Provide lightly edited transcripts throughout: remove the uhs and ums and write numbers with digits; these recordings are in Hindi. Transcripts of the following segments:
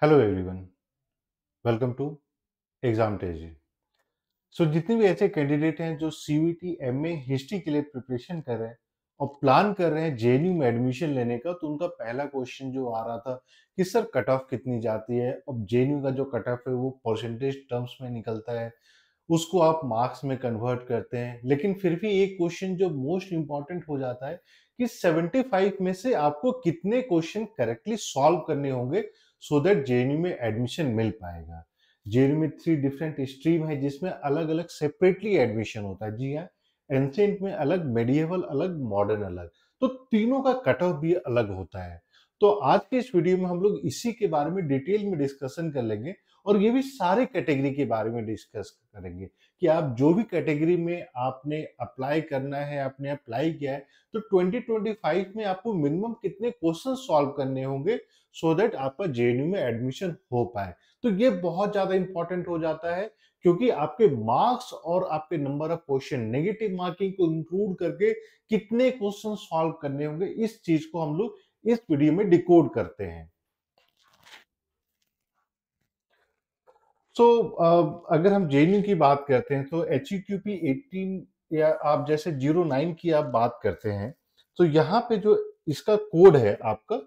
Hello everyone, welcome to exam Tezi. जितने भी ऐसे कैंडिडेट हैं जो सीयूईटी एमए हिस्ट्री के लिए प्रिपरेशन कर रहे हैं और प्लान कर रहे हैं जेएनयू में एडमिशन लेने का, तो उनका पहला क्वेश्चन जो आ रहा था कि सर कट ऑफ कितनी जाती है। अब जेएनयू का जो कट ऑफ है वो परसेंटेज टर्म्स में निकलता है, उसको आप मार्क्स में कन्वर्ट करते हैं। लेकिन फिर भी एक क्वेश्चन जो मोस्ट इंपॉर्टेंट हो जाता है कि 75 में से आपको कितने क्वेश्चन करेक्टली सॉल्व करने होंगे सो दैट जेएनयू में एडमिशन मिल पाएगा। जेएनयू में 3 डिफरेंट स्ट्रीम है जिसमें अलग अलग सेपरेटली एडमिशन होता है। जी हाँ, एंशिएंट में अलग, मेडिएवल अलग, मॉडर्न अलग, तो तीनों का कट ऑफ भी अलग होता है। तो आज के इस वीडियो में हम लोग इसी के बारे में डिटेल में डिस्कशन कर लेंगे और ये भी सारे कैटेगरी के बारे में डिस्कस करेंगे कि आप जो भी कैटेगरी में आपने अप्लाई करना है, आपने अप्लाई किया है, तो 2025 में आपको मिनिमम कितने क्वेश्चन सॉल्व करने होंगे सो दैट आपका जेएनयू में एडमिशन हो पाए। तो ये बहुत ज्यादा इंपॉर्टेंट हो जाता है क्योंकि आपके मार्क्स और आपके number of question, negative marking को इंक्लूड करके कितने क्वेश्चन सॉल्व करने होंगे, इस चीज को हम लोग इस वीडियो में डिकोड करते हैं। अगर हम जेएनयू की बात करते हैं तो HEQP 18 या आप जैसे 09 की आप बात करते हैं, तो यहाँ पे जो इसका कोड है आपका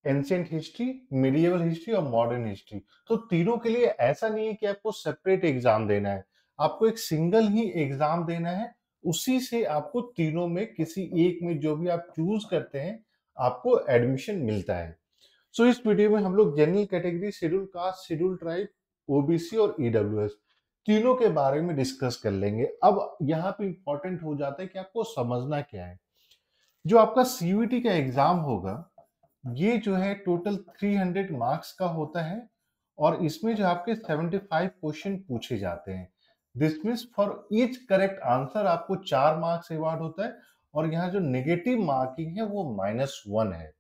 एंशिएंट हिस्ट्री, मिडिएवल हिस्ट्री और मॉडर्न हिस्ट्री, तो तीनों के लिए ऐसा नहीं है कि आपको सेपरेट एग्जाम देना है, आपको एक सिंगल ही एग्जाम देना है। उसी से आपको तीनों में किसी एक में जो भी आप चूज करते हैं आपको एडमिशन मिलता है। इस वीडियो में हम लोग general category, schedule caste, schedule tribe, OBC और ईडब्ल्यूएस तीनों के बारे में डिस्कस कर लेंगे। अब यहाँ पे इंपॉर्टेंट हो जाता है कि आपको समझना क्या है। जो आपका सीयूईटी का एग्जाम होगा ये जो है टोटल 300 मार्क्स का होता है और इसमें जो आपके 75 क्वेश्चन पूछे जाते हैं। This means for each correct answer आपको 4 मार्क्स अवार्ड होता है और यहाँ जो नेगेटिव मार्किंग है वो -1 है।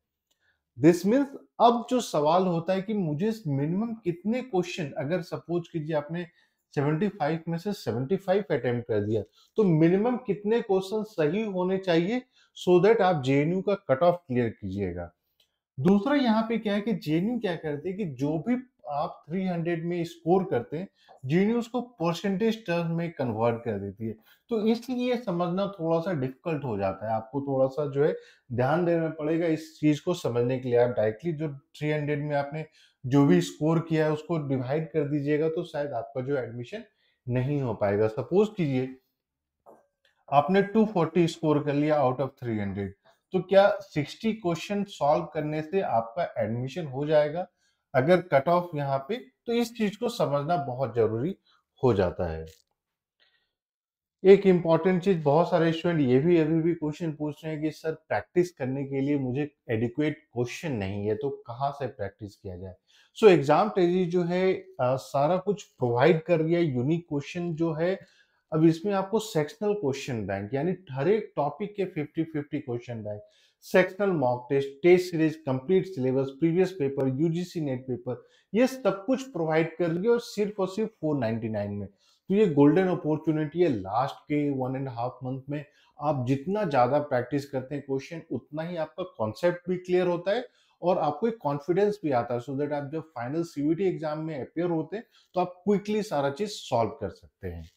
दिस मीन्स अब जो सवाल होता है कि मुझे मिनिमम कितने क्वेश्चन, अगर सपोज कीजिए आपने 75 में से 75 अटेम्प्ट कर दिया, तो मिनिमम कितने क्वेश्चन सही होने चाहिए सो दैट आप जेएनयू का कट ऑफ क्लियर कीजिएगा। दूसरा यहाँ पे क्या है कि जेएनयू क्या करते हैं कि जो भी आप 300 में स्कोर करते हैं, जेएनयू उसको परसेंटेज टर्म में कन्वर्ट कर देती है। तो इसलिए ये समझना थोड़ा सा डिफिकल्ट हो जाता है, आपको थोड़ा सा जो है ध्यान देना पड़ेगा इस चीज को समझने के लिए। आप डायरेक्टली जो 300 में आपने जो भी स्कोर किया है उसको डिवाइड कर दीजिएगा तो शायद आपका जो एडमिशन नहीं हो पाएगा। सपोज कीजिए आपने 240 स्कोर कर लिया आउट ऑफ 300, तो क्या 60 क्वेश्चन सॉल्व करने से आपका एडमिशन हो जाएगा अगर कट ऑफ यहाँ पे? तो इस चीज को समझना बहुत जरूरी हो जाता है। एक इंपॉर्टेंट चीज, बहुत सारे स्टूडेंट ये भी अभी भी क्वेश्चन पूछ रहे हैं कि सर प्रैक्टिस करने के लिए मुझे एडिक्वेट क्वेश्चन नहीं है, तो कहाँ से प्रैक्टिस किया जाए। एग्जाम टेजी जो है सारा कुछ प्रोवाइड कर रही है, यूनिक क्वेश्चन जो है। अब इसमें आपको सेक्शनल क्वेश्चन बैंक यानी हर एक टॉपिक के 50-50 question bank, sectional mock test, test series, complete syllabus, previous paper, UGC NET paper, ये सब कुछ प्रोवाइड कर रही है और सिर्फ 499 में। तो ये गोल्डन अपॉर्चुनिटी है लास्ट के 1.5 मंथ में। आप जितना ज्यादा प्रैक्टिस करते हैं क्वेश्चन, उतना ही आपका कॉन्सेप्ट भी क्लियर होता है और आपको एक कॉन्फिडेंस भी आता है सो दैट आप जब फाइनल सीयूईटी एग्जाम में अपियर होते हैं तो आप क्विकली सारा चीज सॉल्व कर सकते हैं।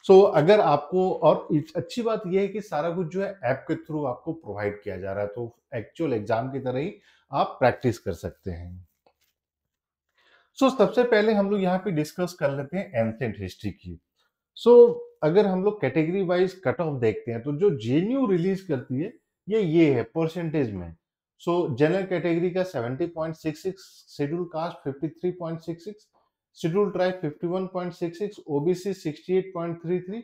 अगर आपको, और अच्छी बात यह है कि सारा कुछ जो है ऐप के थ्रू आपको प्रोवाइड किया जा रहा है, तो एक्चुअल एग्जाम की तरह ही आप प्रैक्टिस कर सकते हैं। सबसे पहले हम लोग यहाँ पे डिस्कस कर लेते हैं एंशिएंट हिस्ट्री की। सो अगर हम लोग कैटेगरी वाइज कट ऑफ देखते हैं तो जो जेएनयू रिलीज करती है ये है परसेंटेज में। जनरल कैटेगरी का 70.66, schedule caste 53.66, schedule tribe 51.66, OBC 68.33,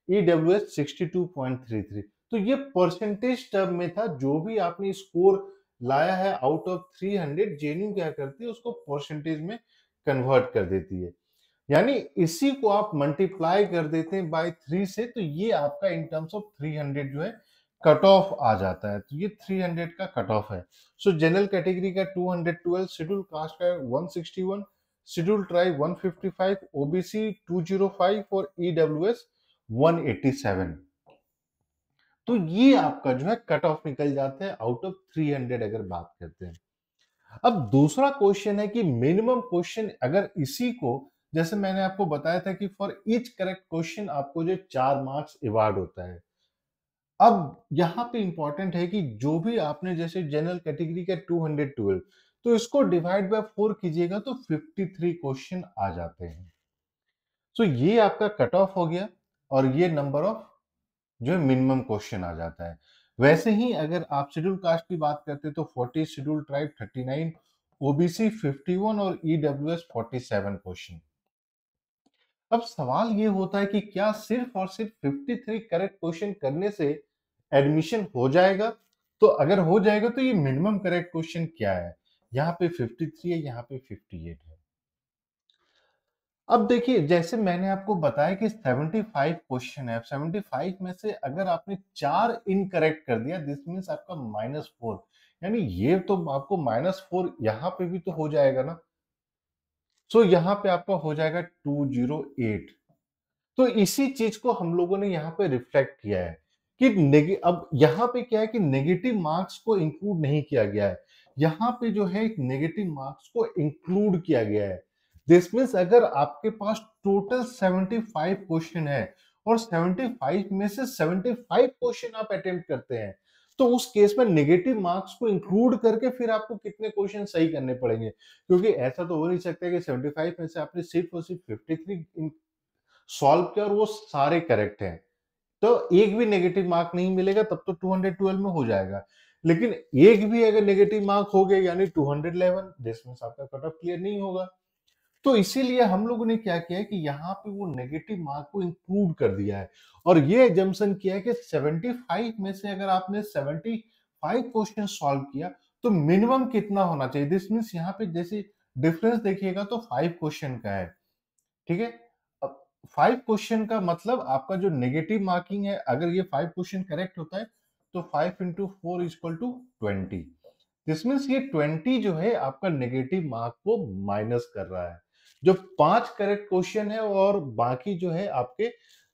EWS 62.33। तो ये परसेंटेज टर्म में था, जो भी आपने स्कोर लाया है आउट ऑफ 300, जेएनयू क्या करती है उसको परसेंटेज में कन्वर्ट कर देती है। यानी इसी को आप मल्टीप्लाई कर देते हैं बाय 3 से, तो ये आपका इन टर्म्स ऑफ 300 जो है कट ऑफ आ जाता है। तो ये 300 का कट ऑफ है। जनरल कैटेगरी का 212, शेड्यूल कास्ट का 161, शेड्यूल ट्राइब 155, ओबीसी 205 और ईडब्ल्यूएस 187। तो ये आपका जो है कट ऑफ निकल जाते हैं आउट ऑफ 300 अगर बात करते हैं। अब दूसरा क्वेश्चन है कि मिनिमम क्वेश्चन अगर इसी को, जैसे मैंने आपको बताया था कि फॉर ईच करेक्ट क्वेश्चन आपको जो 4 मार्क्स अवार्ड होता है। अब यहाँ पे इंपॉर्टेंट है कि जो भी आपने जैसे जनरल कैटेगरी का 212, तो इसको डिवाइड बाय 4 कीजिएगा तो 53 क्वेश्चन आ जाते हैं। सो ये आपका कट ऑफ हो गया और ये नंबर ऑफ जो है मिनिमम क्वेश्चन आ जाता है। वैसे ही अगर आप शेड्यूल कास्ट की बात करते हैं तो 40, शेड्यूल ट्राइब 39, ओबीसी 51 और ईडब्ल्यूएस 47 क्वेश्चन। अब सवाल ये होता है कि क्या सिर्फ और सिर्फ 53 करेक्ट क्वेश्चन करने से एडमिशन हो जाएगा? तो अगर हो जाएगा तो ये मिनिमम करेक्ट क्वेश्चन क्या है? यहाँ पे 53 है, यहाँ पे 58 है। अब देखिए, जैसे मैंने आपको बताया कि 75 क्वेश्चन है। अब 75 में से अगर आपने 4 इनकरेक्ट कर दिया, दिस मीन्स आपका -4, यानी ये तो आपको -4 यहाँ पे भी तो हो जाएगा ना। सो यहाँ पे आपका हो जाएगा 208। तो इसी चीज को हम लोगों ने यहाँ पे रिफ्लेक्ट किया है कि अब यहाँ पे क्या है कि नेगेटिव मार्क्स को इंक्लूड नहीं किया गया है। यहाँ पे जो है नेगेटिव मार्क्स को इंक्लूड किया गया है। दिस मीन्स अगर आपके पास टोटल 75 क्वेश्चन है और 75 में से 75 क्वेश्चन आप अटेम्प्ट करते हैं, तो उस केस में नेगेटिव मार्क्स को इंक्लूड करके फिर आपको कितने क्वेश्चन सही करने पड़ेंगे, क्योंकि ऐसा तो हो नहीं सकता कि 75 में से आपने सिर्फ और सिर्फ 53 सॉल्व किया और वो सारे करेक्ट हैं। तो एक भी नेगेटिव मार्क नहीं मिलेगा, तब तो 212 में हो जाएगा। लेकिन एक भी अगर नेगेटिव मार्क हो गए यानी 211, दिस मीन्स आपका कट ऑफ क्लियर नहीं होगा। तो इसीलिए हम लोगों ने क्या किया है कि यहाँ पे वो नेगेटिव मार्क को इंक्लूड कर दिया है और ये एजम्पशन किया है कि 75 में से अगर आपने 75 क्वेश्चन सॉल्व किया तो मिनिमम कितना होना चाहिए। दिस मीन्स यहाँ पे जैसे डिफरेंस देखिएगा तो 5 क्वेश्चन का है, ठीक है। अब 5 क्वेश्चन का मतलब आपका जो नेगेटिव मार्किंग है, अगर ये 5 क्वेश्चन करेक्ट होता है तो 5 into 4 equal to 20। This means ये 20 जो है आपका नेगेटिव मार्क को माइनस कर रहा है। जो 5 करेक्ट क्वेश्चन है और बाकी जो है आपके,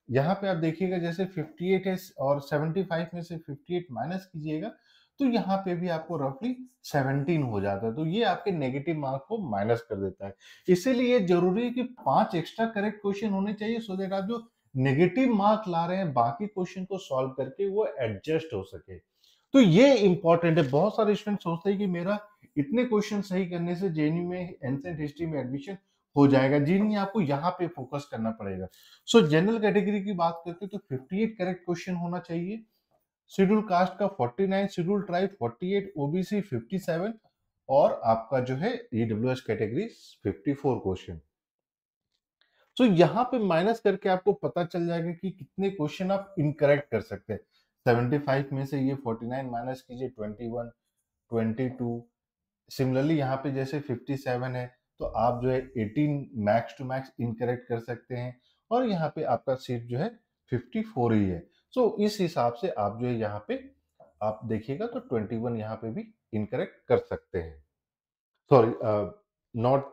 यहाँ पे आप देखिएगा जैसे 58 है और 75 में से 58 माइनस कीजिएगा तो यहाँ पे भी आपको रफली 17 हो जाता है। तो ये आपके नेगेटिव मार्क को माइनस कर देता है। इसीलिए जरूरी है कि 5 एक्स्ट्रा करेक्ट क्वेश्चन होने चाहिए सो दैट आप जो नेगेटिव मार्क ला रहे हैं बाकी क्वेश्चन को सॉल्व करके वो एडजस्ट हो सके। तो ये इंपॉर्टेंट है। बहुत सारे स्टूडेंट सोचते हैं कि मेरा इतने क्वेश्चन सही करने से जेएनयू में एंशिएंट हिस्ट्री में एडमिशन हो जाएगा। जी नहीं, आपको यहाँ पे फोकस करना पड़ेगा। सो जनरल कैटेगरी की बात करते हैं तो 58 करेक्ट क्वेश्चन होना चाहिए, शेड्यूल कास्ट का 49, शेड्यूल ट्राइब 48, ओबीसी 57 और आपका जो है ईडब्ल्यूएस कैटेगरी 54 क्वेश्चन। तो यहाँ पे माइनस करके आपको पता चल जाएगा कि कितने क्वेश्चन आप इनकरेक्ट कर सकते हैं। 75 में से ये 49 माइनस कीजिए 21, 22। सिमिलरली यहाँ पे जैसे 57 है तो आप जो है 18 मैक्स टू मैक्स इनकरेक्ट कर सकते हैं और यहाँ पे आपका सीट जो है 54 ही है। सो इस हिसाब से आप जो है यहाँ पे आप देखिएगा तो 21 यहाँ पे भी इनकरेक्ट कर सकते हैं। सॉरी, नॉट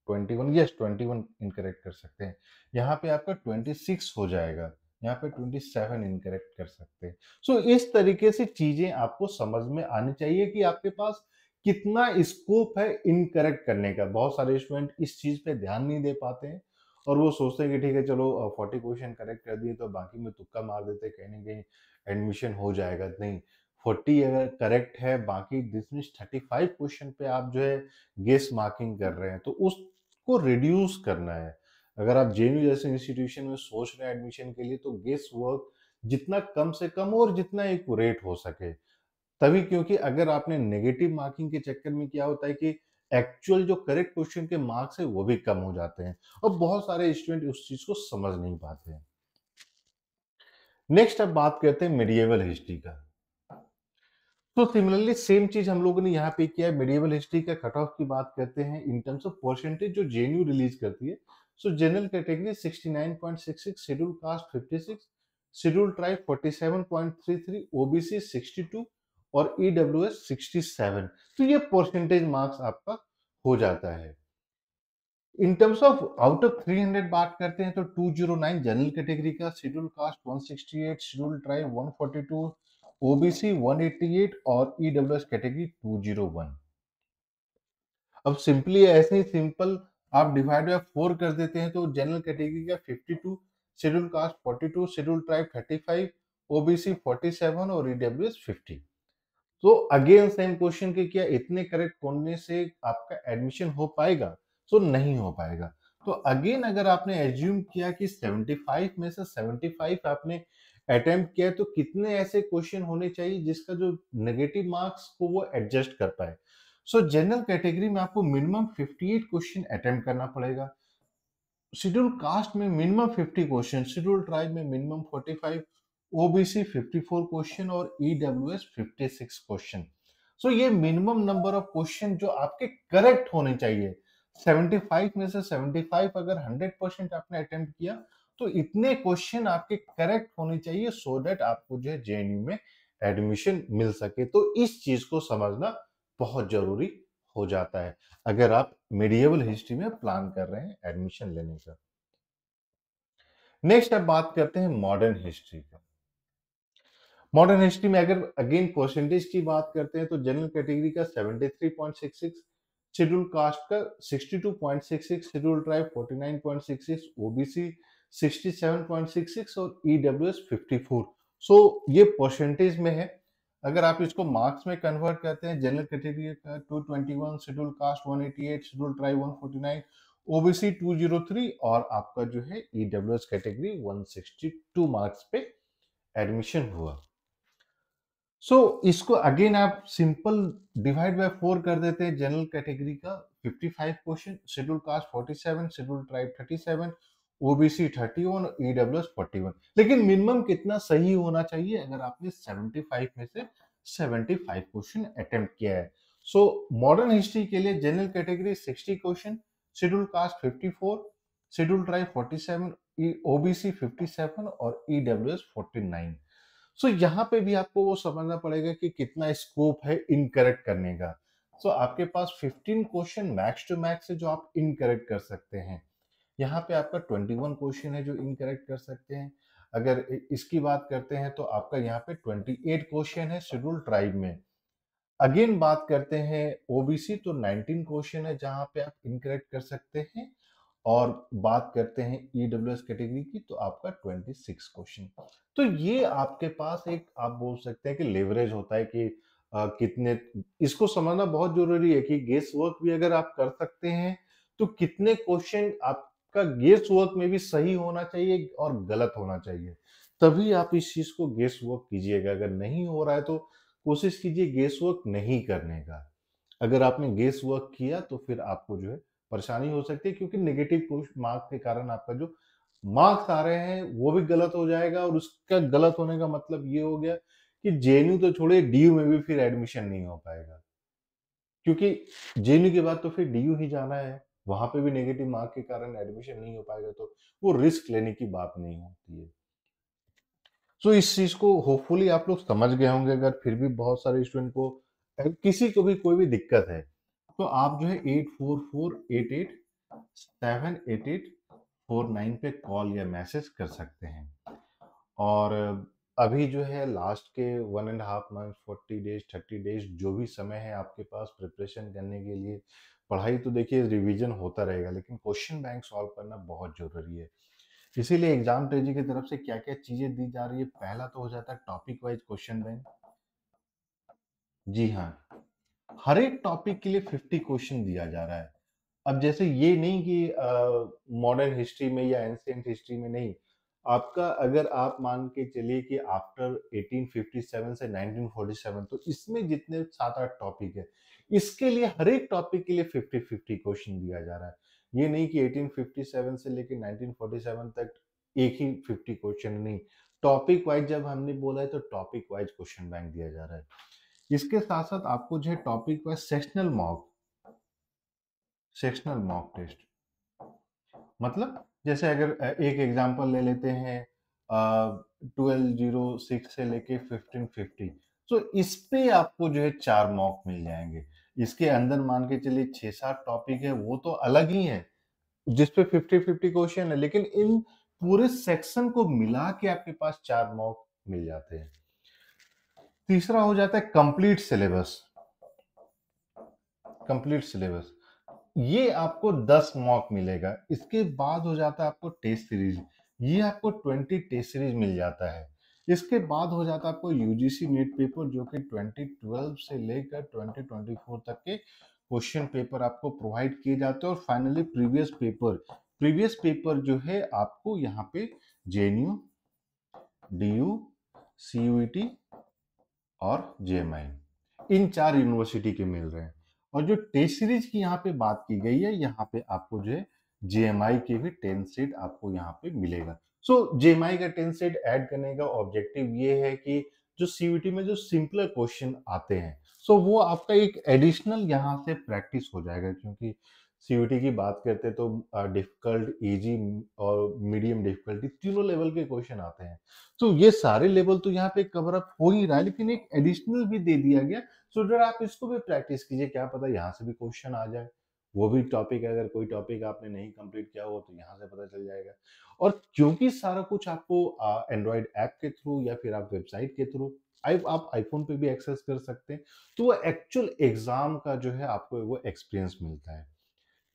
21, यस 21 इनकरेक्ट कर सकते हैं। यहाँ पे आपका 26 हो जाएगा, यहाँ पे 27 इनकरेक्ट कर सकते हैं। सो इस तरीके से चीजें आपको समझ में आनी चाहिए कि आपके पास कितना स्कोप है इनकरेक्ट करने का। बहुत सारे स्टूडेंट इस चीज पे ध्यान नहीं दे पाते हैं और वो सोचते हैं कि ठीक है चलो 40 क्वेश्चन करेक्ट कर दिए तो बाकी में तुक्का मार देते, कहीं ना कहीं एडमिशन हो जाएगा। नहीं, 40 अगर करेक्ट है, बाकी दिस मीन्स 35 क्वेश्चन पे आप जो है गेस मार्किंग कर रहे हैं तो उसको रिड्यूस करना है। अगर आप जेएनयू जैसे इंस्टीट्यूशन में सोच रहे हैं एडमिशन के लिए तो गेस वर्क जितना कम से कम और जितना एक्यूरेट हो सके तभी, क्योंकि अगर आपने नेगेटिव मार्किंग के चक्कर में क्या होता है कि एक्चुअल जो करेक्ट क्वेश्चन के मार्क्स है वो भी कम हो जाते हैं और बहुत सारे स्टूडेंट उस चीज को समझ नहीं पाते हैं। नेक्स्ट अब बात करते हैं मिडिएवल हिस्ट्री का। तो सिमिलरली सेम चीज हम लोगों ने यहाँ पे किया है। मिडिएवल हिस्ट्री का कट ऑफ की बात करते हैं इन टर्म्स ऑफ परसेंटेज जो जेएनयू रिलीज करती है। सो general category 69.66, schedule caste 56, schedule tribe 47.33, OBC 62 और ईडब्ल्यूएस 67। तो ये परसेंटेज मार्क्स आपका हो जाता है। In terms of out of 300 बात करते हैं तो 209 जनरल कैटेगरी का, schedule caste 168, schedule tribe 142, OBC 188 और ईडब्ल्यूएस कैटेगरी 201। अब सिंपली ऐसे ही सिंपल आप डिवाइड बाय 4 कर देते हैं तो जनरल कैटेगरी का 52, schedule caste 42, schedule tribe 35, OBC 47 और ईडब्ल्यूएस 50। तो अगेन सेम क्वेश्चन कि क्या इतने करेक्ट होने से आपका एडमिशन हो पाएगा? तो नहीं हो पाएगा। तो अगेन अगर आपने एज्यूम किया कि 75 में से 75 आपने अटेम्प्ट किया तो कितने ऐसे क्वेश्चन होने चाहिए जिसका जो नेगेटिव मार्क्स को वो एडजस्ट कर पाए। सो जनरल कैटेगरी में आपको मिनिमम 58 क्वेश्चन अटेम्प्ट करना पड़ेगा। शेड्यूल कास्ट में मिनिमम 50 क्वेश्चन, शेड्यूल ट्राइब में मिनिमम 45, ओबीसी 54 क्वेश्चन और ईडब्ल्यूएस 56 क्वेश्चन। सो ये मिनिमम नंबर ऑफ क्वेश्चन जो आपके करेक्ट होने चाहिए। 75 में से 75 अगर 100% आपने अटेम्प्ट किया तो इतने क्वेश्चन आपके करेक्ट होने चाहिए सो दैट आपको जो है जेएनयू में एडमिशन मिल सके। तो इस चीज को समझना बहुत जरूरी हो जाता है अगर आप मेडिएवल हिस्ट्री में प्लान कर रहे हैं एडमिशन लेने का। नेक्स्ट अब बात करते हैं मॉडर्न हिस्ट्री का। मॉडर्न हिस्ट्री में अगर अगेन परसेंटेज की बात करते हैं तो जनरल कैटेगरी का 73.66, शेड्यूल कास्ट का 62.66, शेड्यूल ट्राइब 49.66, ओबीसी 67.66 और ईडब्ल्यूएस 54। सो ये परसेंटेज में है। अगर आप इसको मार्क्स में कन्वर्ट करते हैं जनरल कैटेगरी का 221, schedule caste 188, schedule tribe 149, OBC 203 और आपका जो है ईडब्ल्यूएस कैटेगरी 162 मार्क्स पे एडमिशन हुआ। इसको अगेन आप सिंपल डिवाइड बाय 4 कर देते हैं। जनरल कैटेगरी का 55 question, schedule caste 47, schedule tribe 37, OBC 31, EWS 41। लेकिन मिनिमम कितना सही होना चाहिए अगर आपने 75 में से 75 क्वेश्चन अटेम्प्ट किया है। सो मॉडर्न हिस्ट्री के लिए general category 60 question, schedule caste 54, schedule tribe 47, OBC 57 और ईडब्ल्यूएस 49। यहाँ पे भी आपको वो समझना पड़ेगा कि कितना स्कोप है इनकरेक्ट करने का। आपके पास 15 क्वेश्चन मैक्स टू मैक्स है जो आप इनकरेक्ट कर सकते हैं। यहाँ पे आपका 21 क्वेश्चन है जो इनकरेक्ट कर सकते हैं। अगर इसकी बात करते हैं तो आपका यहाँ पे 28 क्वेश्चन है शेड्यूल ट्राइब में। अगेन बात करते हैं ओबीसी तो 19 क्वेश्चन है जहां पे आप इनकरेक्ट कर सकते हैं। और बात करते हैं ईडब्ल्यूएस कैटेगरी की तो आपका 26 क्वेश्चन। तो ये आपके पास एक आप बोल सकते हैं कि लेवरेज होता है कि कितने इसको समझना बहुत जरूरी है कि गेस वर्क भी अगर आप कर सकते हैं तो कितने क्वेश्चन आपका गेस वर्क में भी सही होना चाहिए और गलत होना चाहिए, तभी आप इस चीज को गेस वर्क कीजिएगा। अगर नहीं हो रहा है तो कोशिश कीजिए गेस वर्क नहीं करने का। अगर आपने गेस वर्क किया तो फिर आपको जो है परेशानी हो सकती है क्योंकि नेगेटिव मार्क के कारण आपका जो मार्क्स आ रहे हैं वो भी गलत हो जाएगा और उसका गलत होने का मतलब ये हो गया कि जेएनयू तो छोड़े डीयू में भी फिर एडमिशन नहीं हो पाएगा क्योंकि जेएनयू के बाद तो फिर डीयू ही जाना है। वहां पे भी नेगेटिव मार्क के कारण एडमिशन नहीं हो पाएगा तो वो रिस्क लेने की बात नहीं होती है। इस चीज को होपफुली आप लोग समझ गए होंगे। अगर फिर भी बहुत सारे स्टूडेंट को किसी को भी कोई भी दिक्कत है तो आप जो है 8448878849 पे कॉल या मैसेज कर सकते हैं। और अभी जो है लास्ट के 1.5 मंथ 40 डेज 30 डेज जो भी समय है आपके पास प्रिपरेशन करने के लिए, पढ़ाई तो देखिए रिवीजन होता रहेगा लेकिन क्वेश्चन बैंक सॉल्व करना बहुत जरूरी है। इसीलिए एग्जाम ट्रेजी की तरफ से क्या क्या चीजें दी जा रही है, पहला तो हो जाता है टॉपिक वाइज क्वेश्चन बैंक। जी हाँ, हर एक टॉपिक के लिए 50 क्वेश्चन दिया जा रहा है। अब जैसे ये नहीं कि मॉडर्न हिस्ट्री में या एंशिएंट हिस्ट्री में नहीं, आपका अगर आप मान के चलिए कि आफ्टर 1857 से 1947 तो इसमें जितने 7-8 टॉपिक है इसके लिए हर एक टॉपिक के लिए 50-50 क्वेश्चन दिया जा रहा है। ये नहीं कि 1857 से लेकर 1947 तक एक ही 50 क्वेश्चन, नहीं, टॉपिक वाइज जब हमने बोला है तो टॉपिक वाइज क्वेश्चन बैंक दिया जा रहा है। इसके साथ साथ आपको जो है topic wise sectional mock test, मतलब जैसे अगर एक एग्जांपल ले लेते हैं 1206 से लेके 1550, तो इस पे आपको जो है 4 मॉक मिल जाएंगे। इसके अंदर मान के चलिए 6-7 टॉपिक है वो तो अलग ही है जिसपे 50-50 क्वेश्चन है, लेकिन इन पूरे सेक्शन को मिला के आपके पास 4 मॉक मिल जाते हैं। तीसरा हो जाता है कंप्लीट सिलेबस। ये आपको 10 मॉक मिलेगा। इसके बाद हो जाता है आपको टेस्ट सीरीज, ये आपको 20 टेस्ट सीरीज मिल जाता है। इसके बाद हो जाता है आपको यूजीसी नीट पेपर, जो कि 2012 से लेकर 2024 तक के क्वेश्चन पेपर आपको प्रोवाइड किए जाते हैं। और फाइनली प्रीवियस पेपर जो है आपको यहाँ पे जेएनयू, डीयू, सीयूईटी और जेएमआई, इन 4 यूनिवर्सिटी के मिल रहे हैं। और जो टेस्ट सीरीज की यहाँ पे बात की गई है, यहाँ पे आपको जो है जेएमआई के भी 10 सेट आपको यहाँ पे मिलेगा। सो जेएमआई का 10 सेट ऐड करने का ऑब्जेक्टिव ये है कि जो सीयूईटी में जो सिंपलर क्वेश्चन आते हैं, सो वो आपका एक एडिशनल यहाँ से प्रैक्टिस हो जाएगा। क्योंकि सीयूईटी की बात करते हैं तो डिफिकल्ट, इजी और मीडियम डिफिकल्टी तीनों लेवल के क्वेश्चन आते हैं। तो ये सारे लेवल तो यहाँ पे कवर अप हो ही रहा है, लेकिन एक एडिशनल भी दे दिया गया, सो अगर आप इसको भी प्रैक्टिस कीजिए, क्या पता यहाँ से भी क्वेश्चन आ जाए। वो भी टॉपिक, अगर कोई टॉपिक आपने नहीं कंप्लीट किया हो तो यहाँ से पता चल जाएगा। और क्योंकि सारा कुछ आपको एंड्रॉइड ऐप के थ्रू या फिर आप वेबसाइट के थ्रू, आप आईफोन पे भी एक्सेस कर सकते हैं, तो वो एक्चुअल एग्जाम का जो है आपको वो एक्सपीरियंस मिलता है।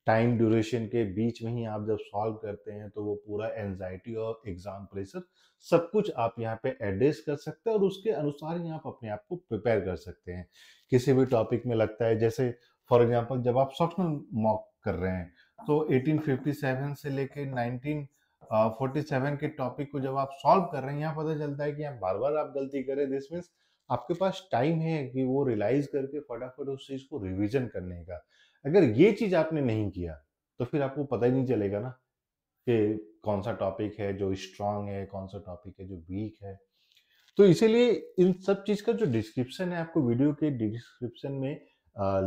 टाइम ड्यूरेशन के बीच में ही आप जब सॉल्व करते हैं तो वो पूरा एंजाइटी और एग्जाम प्रेशर सब कुछ आप यहाँ पे एडजस्ट कर सकते हैं, और उसके अनुसार ही आप अपने आप को प्रिपेयर कर सकते हैं। किसी भी टॉपिक में लगता है, जैसे फॉर एग्जांपल जब आप सेक्शनल मॉक कर रहे हैं, तो 1857 से लेके 1947 के टॉपिक को जब आप सॉल्व कर रहे हैं, यहाँ पता चलता है कि यहाँ बार बार आप गलती करें, दिस मीन्स आपके पास टाइम है कि वो रियलाइज करके फटाफट उस चीज को रिवीजन करने का। अगर ये चीज आपने नहीं किया तो फिर आपको पता ही नहीं चलेगा ना कि कौन सा टॉपिक है जो स्ट्रांग है, कौन सा टॉपिक है जो वीक है। तो इसीलिए इन सब चीज का जो डिस्क्रिप्शन है, आपको वीडियो के डिस्क्रिप्शन में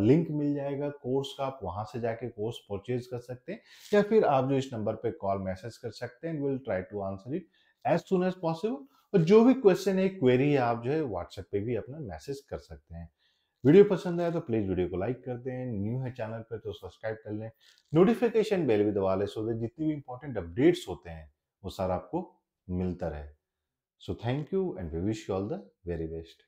लिंक मिल जाएगा कोर्स का, आप वहां से जाके कोर्स परचेज कर सकते हैं, या फिर आप जो इस नंबर पे कॉल मैसेज कर सकते हैं, will try to answer it as soon as possible. और जो भी क्वेश्चन है, क्वेरी है, आप जो है व्हाट्सएप पे भी अपना मैसेज कर सकते हैं। वीडियो पसंद आया तो प्लीज वीडियो को लाइक कर दें, न्यू है चैनल पे तो सब्सक्राइब कर लें, नोटिफिकेशन बेल भी दबा लें, सो दैट जितनी भी इंपॉर्टेंट अपडेट्स होते हैं वो सारा आपको मिलता रहे। So thank you and we wish you all the very best.